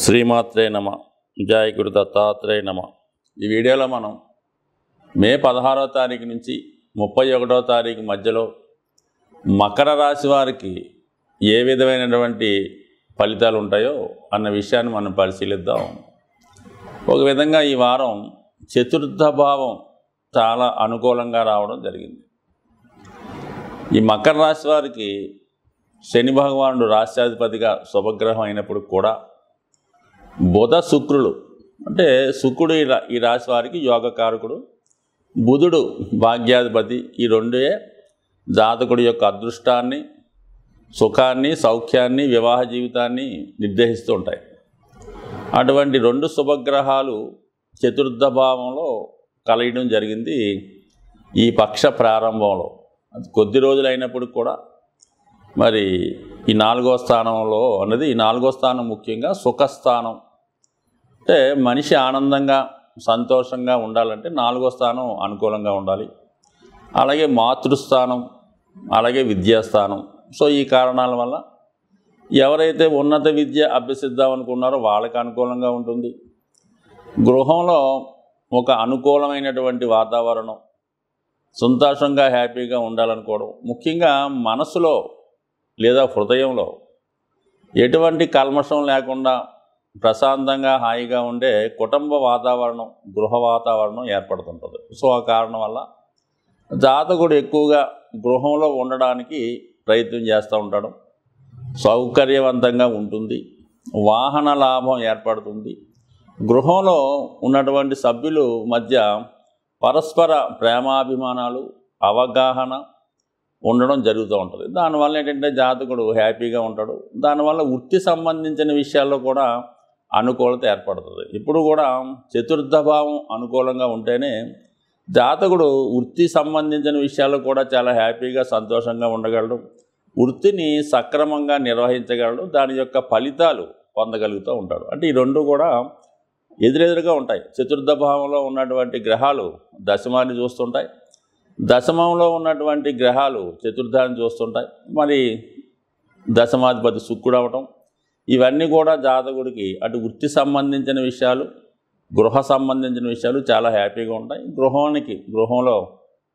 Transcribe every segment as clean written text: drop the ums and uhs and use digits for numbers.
శ్రీమాత్రే నమ. జయ గురు దత్తాత్రేయ నమ. ఈ వీడియోలో మనం మే 16వ తారీఖు నుంచి 31వ తారీఖు మధ్యలో మకర రాశి వారికి ఏ విధమైనటువంటి ఫలితాలు ఉంటాయో అన్న విషయాన్ని మనం పరిశీలిద్దాం. ఒక విధంగా ఈ వారం చతుర్థ భావం చాలా అనుకూలంగా రావడం జరిగింది. ఈ మకర రాశి వారికి శని భగవానుడు రాశ్యాధిపతిగా శుభగ్రహం అయినప్పుడు కూడా బుధ శుక్రులు అంటే శుక్రుడు ఈ రాశి వారికి యోగకారకుడు, బుధుడు భాగ్యాధిపతి. ఈ రెండే జాతకుడి యొక్క అదృష్టాన్ని, సుఖాన్ని, సౌఖ్యాన్ని, వివాహ జీవితాన్ని నిర్దేశిస్తూ ఉంటాయి. అటువంటి రెండు శుభగ్రహాలు చతుర్థ భావంలో కలయడం జరిగింది ఈ పక్ష ప్రారంభంలో. అది కొద్ది రోజులు అయినప్పుడు కూడా మరి ఈ 4వ స్థానంలో అన్నది, ఈ 4వ స్థానం ముఖ్యంగా సుఖస్థానం. అంటే మనిషి ఆనందంగా సంతోషంగా ఉండాలంటే 4వ స్థానం అనుకూలంగా ఉండాలి. అలాగే మాతృస్థానం, అలాగే విద్యాస్థానం. సో ఈ కారణాల వల్ల ఎవరైతే ఉన్నత విద్య అభ్యసిద్దాం అనుకున్నారో వాళ్ళకి అనుకూలంగా ఉంటుంది. గృహంలో ఒక అనుకూలమైనటువంటి వాతావరణం, సంతోషంగా హ్యాపీగా ఉండాలనుకోవడం, ముఖ్యంగా మనసులో లేదా హృదయంలో ఎటువంటి కల్మషం లేకుండా ప్రశాంతంగా హాయిగా ఉండే కుటుంబ వాతావరణం, గృహ వాతావరణం ఏర్పడుతుంటుంది. సో ఆ కారణం వల్ల జాతకుడు ఎక్కువగా గృహంలో ఉండడానికి ప్రయత్నం చేస్తూ ఉంటాడు. సౌకర్యవంతంగా ఉంటుంది, వాహన లాభం ఏర్పడుతుంది. గృహంలో ఉన్నటువంటి సభ్యులు మధ్య పరస్పర ప్రేమాభిమానాలు, అవగాహన ఉండడం జరుగుతూ ఉంటుంది. దానివల్ల ఏంటంటే జాతకుడు హ్యాపీగా ఉంటాడు. దానివల్ల వృత్తి సంబంధించిన విషయాల్లో కూడా అనుకూలత ఏర్పడుతుంది. ఇప్పుడు కూడా చతుర్థ భావం అనుకూలంగా ఉంటేనే జాతకుడు వృత్తి సంబంధించిన విషయాల్లో కూడా చాలా హ్యాపీగా సంతోషంగా ఉండగలడు, వృత్తిని సక్రమంగా నిర్వహించగలడు, దాని యొక్క ఫలితాలు పొందగలుగుతూ ఉంటాడు. అంటే ఈ రెండు కూడా ఎదురెదురుగా ఉంటాయి. చతుర్థ భావంలో ఉన్నటువంటి గ్రహాలు దశమాన్ని చూస్తుంటాయి, దశమంలో ఉన్నటువంటి గ్రహాలు చతుర్థాన్ని చూస్తుంటాయి. మరి దశమాధిపతి శుక్రుడు అవటం, ఇవన్నీ కూడా జాతకుడికి అటు వృత్తి సంబంధించిన విషయాలు, గృహ సంబంధించిన విషయాలు చాలా హ్యాపీగా ఉంటాయి. గృహంలో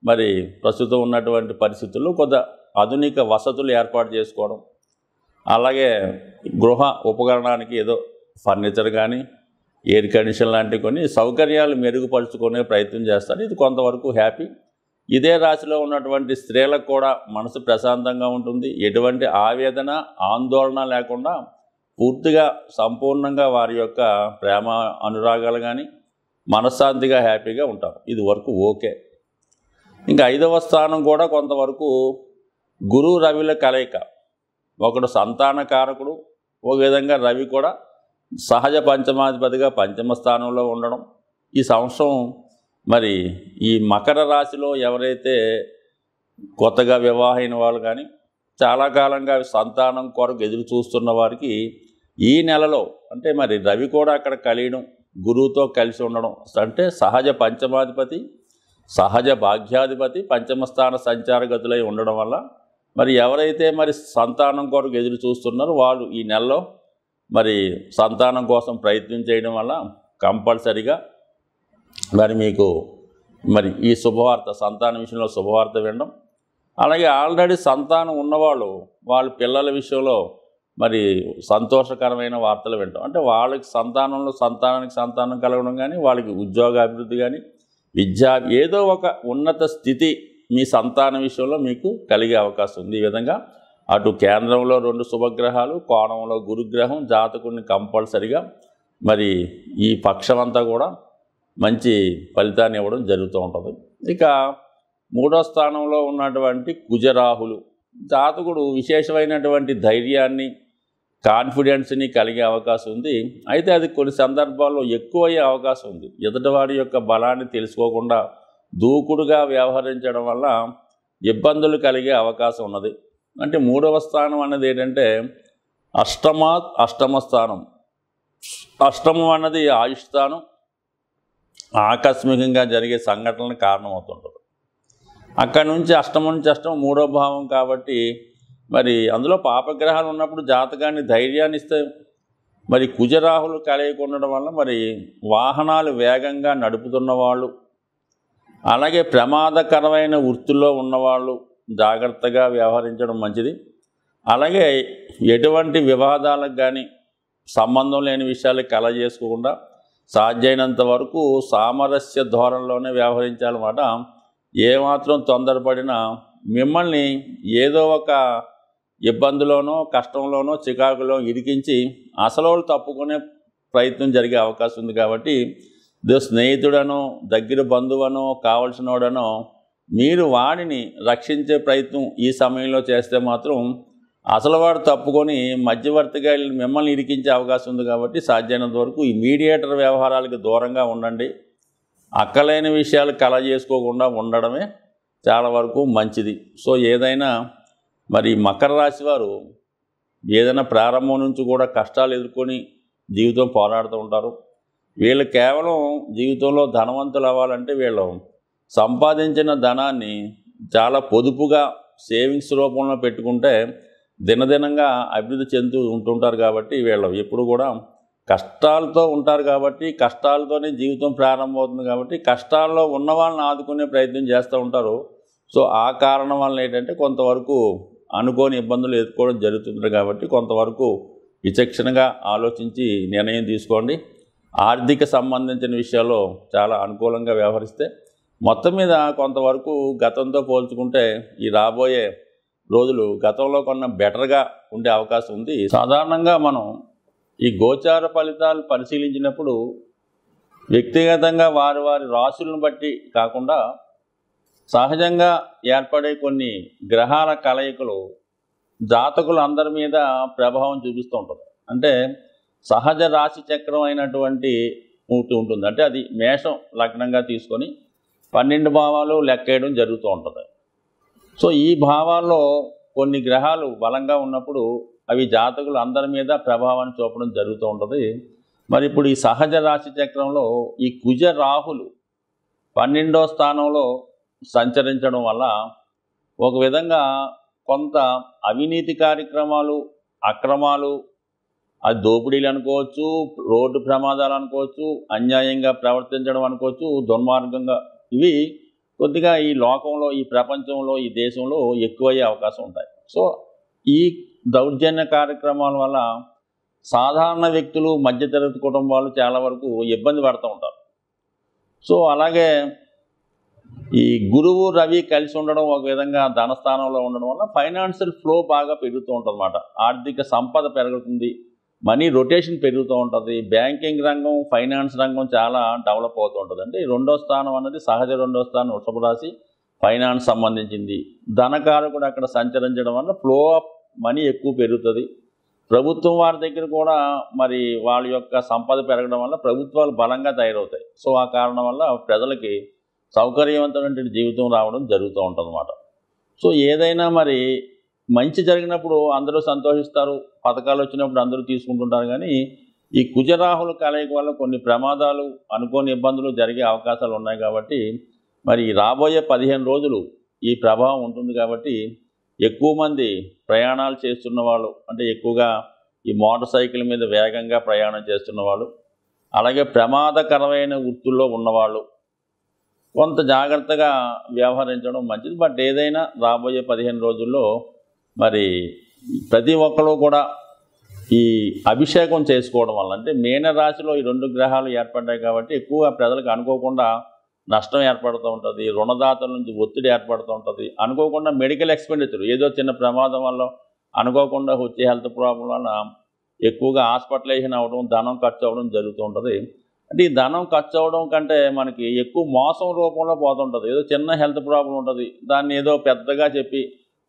మరి ప్రస్తుతం ఉన్నటువంటి పరిస్థితుల్లో కొద్ది ఆధునిక వసతులు ఏర్పాటు చేసుకోవడం, అలాగే గృహ ఉపకరణానికి ఏదో ఫర్నిచర్ కానీ ఎయిర్ కండిషన్ లాంటి కొన్ని సౌకర్యాలు మెరుగుపరుచుకునే ప్రయత్నం చేస్తారు. ఇది కొంతవరకు హ్యాపీ. ఇదే రాశిలో ఉన్నటువంటి స్త్రీలకు కూడా మనసు ప్రశాంతంగా ఉంటుంది. ఎటువంటి ఆవేదన, ఆందోళన లేకుండా పూర్తిగా సంపూర్ణంగా వారి యొక్క ప్రేమ అనురాగాలు కానీ మనశ్శాంతిగా హ్యాపీగా ఉంటారు. ఇది వరకు ఓకే. ఇంకా 5వ స్థానం కూడా కొంతవరకు గురు రవిల కలయిక. ఒకడు సంతాన కారకుడు, ఒక విధంగా రవి కూడా సహజ పంచమాధిపతిగా పంచమ స్థానంలో ఉండడం. ఈ సంవత్సరం మరి ఈ మకర రాశిలో ఎవరైతే కొత్తగా వివాహమైన వాళ్ళు కానీ చాలా కాలంగా సంతానం కొరకు ఎదురు చూస్తున్న వారికి ఈ నెలలో అంటే మరి రవి కూడా అక్కడ కలియడం, గురువుతో కలిసి ఉండడం, అంటే సహజ పంచమాధిపతి, సహజ భాగ్యాధిపతి పంచమ స్థాన సంచారగతులై ఉండడం వల్ల మరి ఎవరైతే మరి సంతానం కొరకు ఎదురు చూస్తున్నారో వాళ్ళు ఈ నెలలో మరి సంతానం కోసం ప్రయత్నం చేయడం వల్ల కంపల్సరిగా మరి మీకు మరి ఈ శుభవార్త, సంతానం విషయంలో శుభవార్త వినడం, అలాగే ఆల్రెడీ సంతానం ఉన్నవాళ్ళు వాళ్ళ పిల్లల విషయంలో మరి సంతోషకరమైన వార్తలు వినడం. అంటే వాళ్ళకి సంతానానికి సంతానం కలగడం కానీ, వాళ్ళకి ఉద్యోగ అభివృద్ధి కానీ, విద్యా ఏదో ఒక ఉన్నత స్థితి మీ సంతానం విషయంలో మీకు కలిగే అవకాశం ఉంది. ఈ విధంగా అటు కేంద్రంలో 2 శుభగ్రహాలు, కోణంలో గురుగ్రహం జాతకుడిని కంపల్సరిగా మరి ఈ పక్షమంతా కూడా మంచి ఫలితాన్ని ఇవ్వడం జరుగుతూ ఉంటుంది. ఇక 3వ స్థానంలో ఉన్నటువంటి కుజరాహులు జాతకుడు విశేషమైనటువంటి ధైర్యాన్ని, కాన్ఫిడెన్స్ని కలిగే అవకాశం ఉంది. అయితే అది కొన్ని సందర్భాల్లో ఎక్కువయ్యే అవకాశం ఉంది. ఎదుటివాడి యొక్క బలాన్ని తెలుసుకోకుండా దూకుడుగా వ్యవహరించడం వల్ల ఇబ్బందులు కలిగే అవకాశం ఉన్నది. అంటే 3వ స్థానం అన్నది ఏంటంటే అష్టమ స్థానం. అష్టమం అన్నది ఆయుష్ స్థానం, ఆకస్మికంగా జరిగే సంఘటనలకు కారణమవుతుంటుంది. అక్కడి నుంచి అష్టమం నుంచి అష్టమం 3వ భావం కాబట్టి మరి అందులో పాపగ్రహాలు ఉన్నప్పుడు జాతకాన్ని ధైర్యాన్ని ఇస్తే మరి కుజరాహులు కలయిక ఉండడం వల్ల మరి వాహనాలు వేగంగా నడుపుతున్న వాళ్ళు, అలాగే ప్రమాదకరమైన వృత్తుల్లో ఉన్నవాళ్ళు జాగ్రత్తగా వ్యవహరించడం మంచిది. అలాగే ఎటువంటి వివాదాలకు కానీ సంబంధం లేని విషయాలకు కలగజేసుకోకుండా సాధ్యమైనంత వరకు సామరస్య ధోరణిలోనే వ్యవహరించాలన్నమాట. ఏమాత్రం తొందరపడినా మిమ్మల్ని ఏదో ఒక ఇబ్బందిలోనో కష్టంలోనో చికాకులో ఇరికించి అసలు తప్పుకునే ప్రయత్నం జరిగే అవకాశం ఉంది. కాబట్టి స్నేహితుడనో దగ్గర బంధువనో కావలసినోడనో మీరు వాడిని రక్షించే ప్రయత్నం ఈ సమయంలో చేస్తే మాత్రం అసలు వాడు తప్పుకొని మధ్యవర్తిగా మిమ్మల్ని ఇరికించే అవకాశం ఉంది. కాబట్టి సాధ్యమైనంత వరకు ఈ మీడియేటర్ వ్యవహారాలకు దూరంగా ఉండండి. అక్కలేని విషయాలు కలగజేసుకోకుండా ఉండడమే చాలా వరకు మంచిది. సో ఏదైనా మరి మకర రాశి వారు ఏదైనా ప్రారంభం నుంచి కూడా కష్టాలు ఎదుర్కొని జీవితం పోరాడుతూ ఉంటారు. వీళ్ళు కేవలం జీవితంలో ధనవంతులు అవ్వాలంటే వీళ్ళు సంపాదించిన ధనాన్ని చాలా పొదుపుగా సేవింగ్స్ రూపంలో పెట్టుకుంటే దినదినంగా అభివృద్ధి చెందుతూ ఉంటుంటారు. కాబట్టి వీళ్ళు ఎప్పుడు కూడా కష్టాలతో ఉంటారు. కాబట్టి కష్టాలతోనే జీవితం ప్రారంభమవుతుంది. కాబట్టి కష్టాల్లో ఉన్న వాళ్ళని ఆదుకునే ప్రయత్నం చేస్తూ ఉంటారు. సో ఆ కారణం వల్ల ఏంటంటే కొంతవరకు అనుకోని ఇబ్బందులు ఎదుర్కోవడం జరుగుతుంది. కాబట్టి కొంతవరకు విచక్షణగా ఆలోచించి నిర్ణయం తీసుకోండి. ఆర్థిక సంబంధించిన విషయాల్లో చాలా అనుకూలంగా వ్యవహరిస్తే మొత్తం మీద కొంతవరకు గతంతో పోల్చుకుంటే ఈ రాబోయే రోజులు గతంలో కొన్న బెటర్గా ఉండే అవకాశం ఉంది. సాధారణంగా మనం ఈ గోచార ఫలితాలు పరిశీలించినప్పుడు వ్యక్తిగతంగా వారి వారి రాశులను బట్టి కాకుండా సహజంగా ఏర్పడే కొన్ని గ్రహాల కలయికలు జాతకులు అందరి మీద ప్రభావం చూపిస్తూ ఉంటుంది. అంటే సహజ రాశి చక్రం అయినటువంటి ఉంటుంది. అంటే అది మేషం లగ్నంగా తీసుకొని 12 భావాలు లెక్కేయడం జరుగుతూ ఉంటుంది. సో ఈ భావాల్లో కొన్ని గ్రహాలు బలంగా ఉన్నప్పుడు అవి జాతకులు అందరి మీద ప్రభావాన్ని చూపడం జరుగుతూ ఉంటుంది. మరి ఇప్పుడు ఈ సహజ రాశి చక్రంలో ఈ కుజ రాహులు 12వ స్థానంలో సంచరించడం వల్ల ఒక విధంగా కొంత అవినీతి కార్యక్రమాలు, అక్రమాలు, అది దోపిడీలు అనుకోవచ్చు, రోడ్డు ప్రమాదాలు అనుకోవచ్చు, అన్యాయంగా ప్రవర్తించడం అనుకోవచ్చు, దుర్మార్గంగా ఇవి కొద్దిగా ఈ లోకంలో, ఈ ప్రపంచంలో, ఈ దేశంలో ఎక్కువయ్యే అవకాశం ఉంటాయి. సో ఈ దౌర్జన్య కార్యక్రమాల వల్ల సాధారణ వ్యక్తులు, మధ్యతరగతి కుటుంబాలు చాలా వరకు ఇబ్బంది పడుతూ ఉంటారు. సో అలాగే ఈ గురువు రవి కలిసి ఉండడం ఒక విధంగా ధనస్థానంలో ఉండడం వల్ల ఫైనాన్షియల్ ఫ్లో బాగా పెరుగుతూ ఉంటుంది అన్నమాట. ఆర్థిక సంపద పెరుగుతుంది, మనీ రొటేషన్ పెరుగుతూ ఉంటుంది. బ్యాంకింగ్ రంగం, ఫైనాన్స్ రంగం చాలా డెవలప్ అవుతూ ఉంటుంది. అంటే 2వ స్థానం అన్నది సహజ 2వ స్థానం వృషభ రాశి, ఫైనాన్స్ సంబంధించింది. ధనకారకుడు అక్కడ సంచరించడం వల్ల ఫ్లో ఆఫ్ మనీ ఎక్కువ పెరుగుతుంది. ప్రభుత్వం వారి దగ్గర కూడా మరి వాళ్ళ యొక్క సంపద పెరగడం వల్ల ప్రభుత్వాలు బలంగా తయారవుతాయి. సో ఆ కారణం వల్ల ప్రజలకి సౌకర్యవంతమైన జీవితం రావడం జరుగుతూ ఉంటుంది అన్నమాట. సో ఏదైనా మరి మంచి జరిగినప్పుడు అందరూ సంతోషిస్తారు, పథకాలు వచ్చినప్పుడు అందరూ తీసుకుంటుంటారు. కానీ ఈ కుజరాహుల కలయిక వల్ల కొన్ని ప్రమాదాలు, అనుకోని ఇబ్బందులు జరిగే అవకాశాలు ఉన్నాయి. కాబట్టి మరి రాబోయే 15 రోజులు ఈ ప్రభావం ఉంటుంది. కాబట్టి ఎక్కువ మంది ప్రయాణాలు చేస్తున్న వాళ్ళు, అంటే ఎక్కువగా ఈ మోటార్ సైకిల్ మీద వేగంగా ప్రయాణం చేస్తున్న వాళ్ళు, అలాగే ప్రమాదకరమైన వృత్తుల్లో ఉన్నవాళ్ళు కొంత జాగ్రత్తగా వ్యవహరించడం మంచిది. బట్ ఏదైనా రాబోయే 15 రోజుల్లో మరి ప్రతి ఒక్కరు కూడా ఈ అభిషేకం చేసుకోవడం వల్ల, అంటే మీన రాశిలో ఈ 2 గ్రహాలు ఏర్పడ్డాయి కాబట్టి ఎక్కువ ప్రజలకు అనుకోకుండా నష్టం ఏర్పడుతూ ఉంటుంది. రుణదాతల నుంచి ఒత్తిడి ఏర్పడుతూ ఉంటుంది. అనుకోకుండా మెడికల్ ఎక్స్పెండిచర్, ఏదో చిన్న ప్రమాదం వల్ల అనుకోకుండా వచ్చే హెల్త్ ప్రాబ్లం వల్ల ఎక్కువగా హాస్పిటలైజేషన్ అవ్వడం, ధనం ఖర్చు అవ్వడం జరుగుతూ ఉంటుంది. అంటే ఈ ధనం ఖర్చు అవ్వడం కంటే మనకి ఎక్కువ మోసం రూపంలో పోతుంటుంది. ఏదో చిన్న హెల్త్ ప్రాబ్లం ఉంటుంది, దాన్ని ఏదో పెద్దగా చెప్పి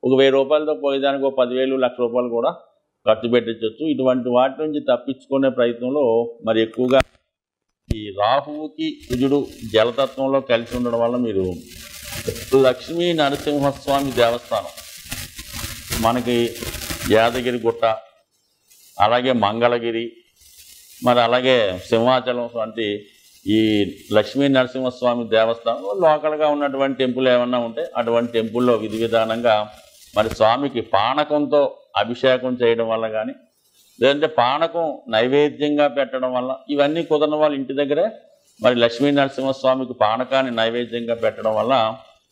ఒక 1000 రూపాయలతో పోయేదానికి ఒక 10,000, 1,00,000 రూపాయలు కూడా ఖర్చు పెట్టించవచ్చు. ఇటువంటి వాటి నుంచి తప్పించుకునే ప్రయత్నంలో మరి ఎక్కువగా ఈ రాహువుకి కుజుడు జలతత్వంలో కలిసి ఉండడం వల్ల మీరు లక్ష్మీ నరసింహస్వామి దేవస్థానం మనకి యాదగిరి గుట్ట, అలాగే మంగళగిరి, మరి అలాగే సింహాచలం వంటి ఈ లక్ష్మీ నరసింహస్వామి దేవస్థానంలో లోకల్గా ఉన్నటువంటి టెంపుల్ ఏమన్నా ఉంటే అటువంటి టెంపుల్లో విధి విధానంగా మరి స్వామికి పానకంతో అభిషేకం చేయడం వల్ల కానీ, లేదంటే పానకం నైవేద్యంగా పెట్టడం వల్ల, ఇవన్నీ కుదరని వాళ్ళు ఇంటి దగ్గరే మరి లక్ష్మీ నరసింహస్వామికి పానకాన్ని నైవేద్యంగా పెట్టడం వల్ల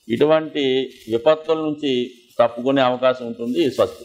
ఇటువంటి విపత్తుల నుంచి తప్పుకునే అవకాశం ఉంటుంది. స్వస్తి.